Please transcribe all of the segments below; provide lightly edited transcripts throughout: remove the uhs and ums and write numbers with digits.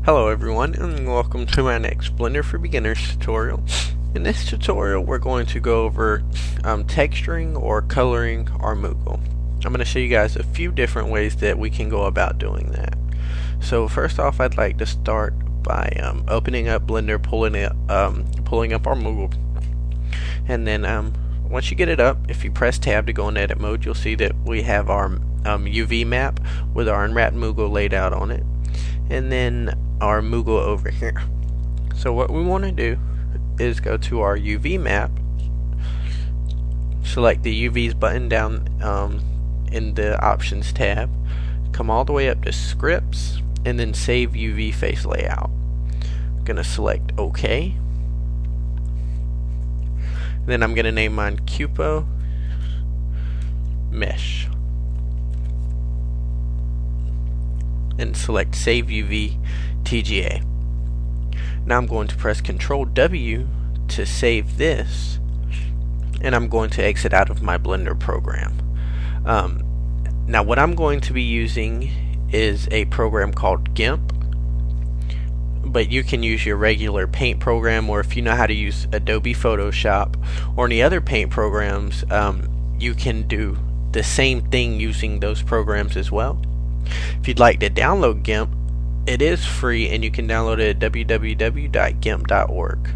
Hello everyone, and welcome to my next Blender for Beginners tutorial. In this tutorial we're going to go over texturing or coloring our Moogle. I'm going to show you guys a few different ways that we can go about doing that. So first off, I'd like to start by opening up Blender, pulling up our Moogle, and then once you get it up, if you press tab to go in edit mode, you'll see that we have our UV map with our unwrapped Moogle laid out on it, and then our Moogle over here. So what we want to do is go to our UV map, select the UVs button down in the options tab, come all the way up to scripts, and then save UV face layout. I'm going to select OK. Then I'm going to name mine Cupo Mesh and select Save UV TGA. Now I'm going to press Ctrl W to save this, and I'm going to exit out of my Blender program. Now what I'm going to be using is a program called GIMP, but you can use your regular paint program, or if you know how to use Adobe Photoshop or any other paint programs, you can do the same thing using those programs as well. If you'd like to download GIMP, it is free and you can download it at www.gimp.org.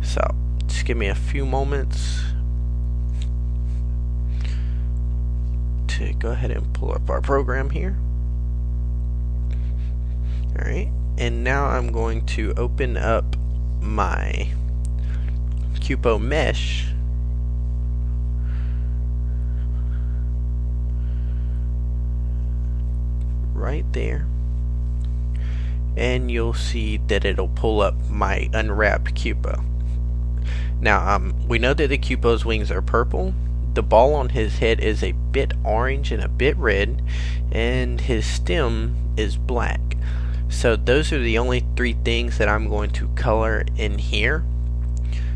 So just give me a few moments to go ahead and pull up our program here. Alright, and now I'm going to open up my Cupo Mesh right there, and you'll see that it'll pull up my unwrapped Cupo. Now we know that the Cupo's wings are purple, the ball on his head is a bit orange and a bit red, and his stem is black. So those are the only three things that I'm going to color in here.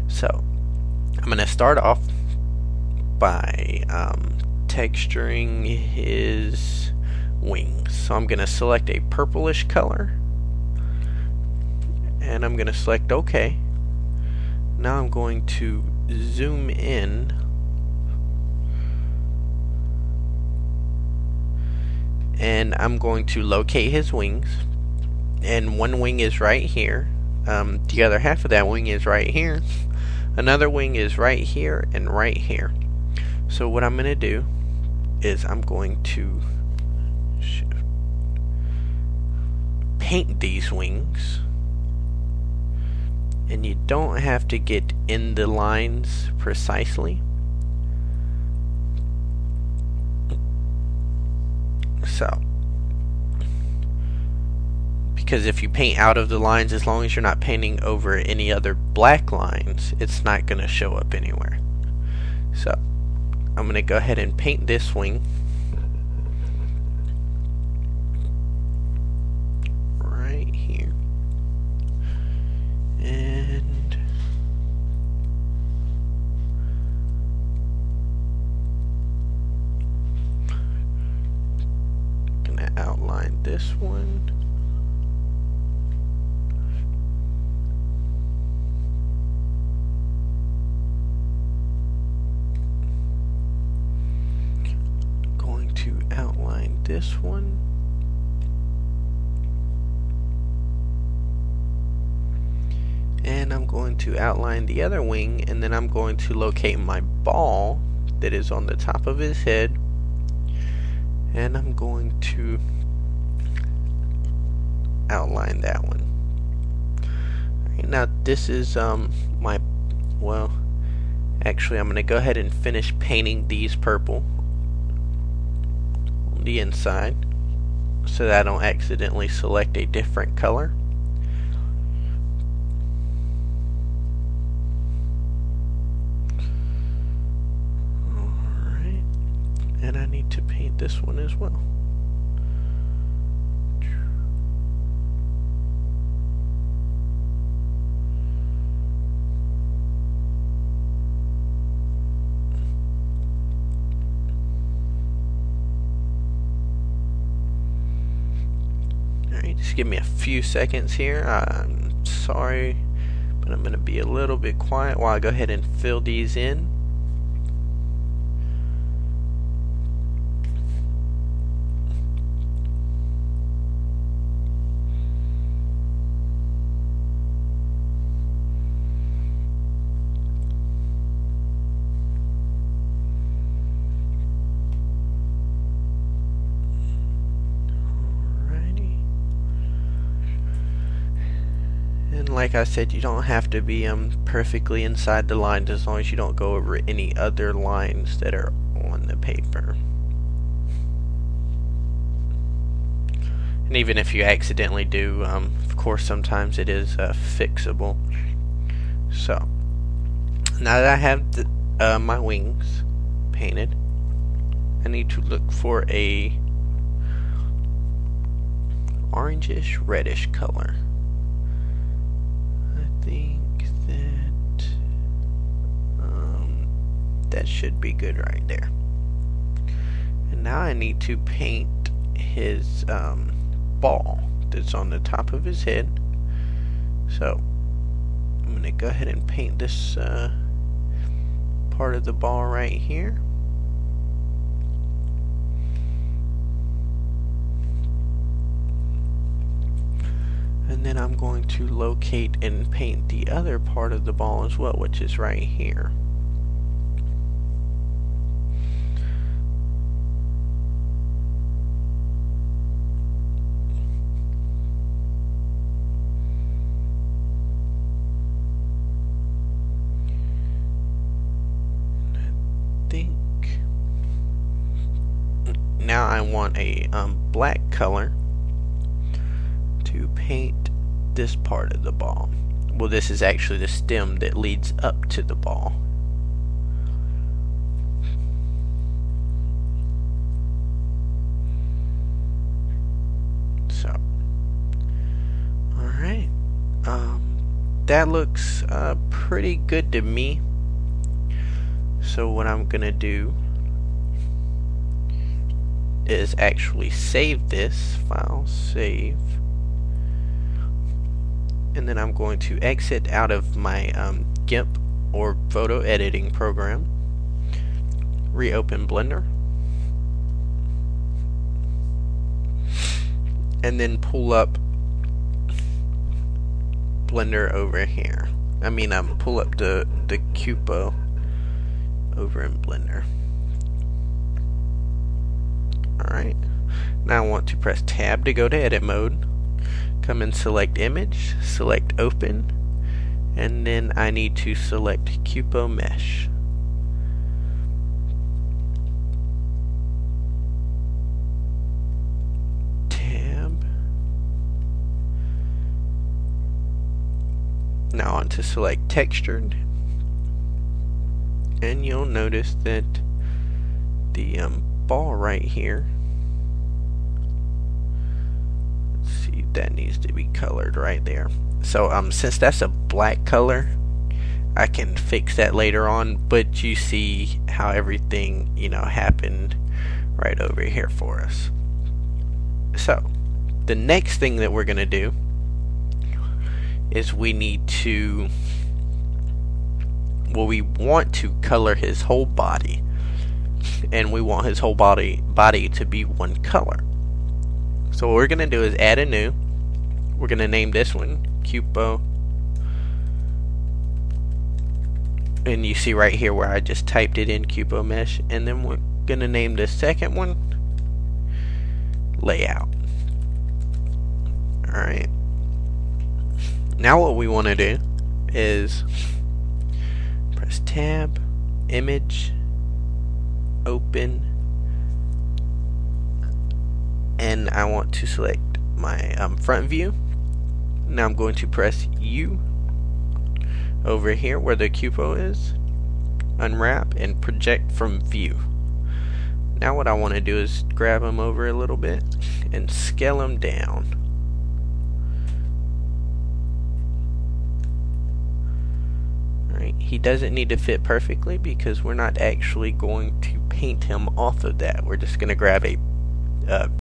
So I'm going to start off by texturing his wings. So I'm going to select a purplish color, and I'm going to select OK. Now I'm going to zoom in and I'm going to locate his wings, and one wing is right here, the other half of that wing is right here, another wing is right here and right here. So what I'm going to do is I'm going to paint these wings, and you don't have to get in the lines precisely. So because if you paint out of the lines, as long as you're not painting over any other black lines, it's not going to show up anywhere. So I'm going to go ahead and paint this wing right here, and I'm going to outline this one. To outline this one, and I'm going to outline the other wing, and then I'm going to locate my ball that is on the top of his head, and I'm going to outline that one. Right, now this is actually I'm going to go ahead and finish painting these purple the inside so that I don't accidentally select a different color. Alright, and I need to paint this one as well. Just give me a few seconds here. I'm sorry, but I'm going to be a little bit quiet while I go ahead and fill these in. And like I said, you don't have to be perfectly inside the lines as long as you don't go over any other lines that are on the paper. And even if you accidentally do, of course sometimes it is fixable. So now that I have my wings painted, I need to look for a orangish reddish color. I think that should be good right there. And now I need to paint his ball that's on the top of his head. So I'm gonna go ahead and paint this part of the ball right here. And then I'm going to locate and paint the other part of the ball as well, which is right here. I think now I want a black color to paint this part of the ball. Well, this is actually the stem that leads up to the ball. So, alright. That looks pretty good to me. So what I'm gonna do is actually save this file, save, and then I'm going to exit out of my GIMP or photo editing program, reopen Blender, and then pull up Blender over here. Pull up the cupo over in Blender. Alright, now I want to press tab to go to edit mode. Come and select image, select open, and then I need to select cupo mesh. Tab. Now on to select textured, and you'll notice that the ball right here, that needs to be colored right there. So since that's a black color, I can fix that later on, but you see how everything happened right over here for us. So the next thing that we're gonna do is we want to color his whole body, and we want his whole body to be one color. So what we're going to do is add a new. We're going to name this one Cupo. And you see right here where I just typed it in, Cupo Mesh. And then we're going to name the second one Layout. Alright. Now what we want to do is press tab, image, open, and I want to select my front view. Now I'm going to press U over here where the cupo is, unwrap, and project from view. Now what I want to do is grab him over a little bit and scale him down. Alright, he doesn't need to fit perfectly because we're not actually going to paint him off of that. We're just going to grab a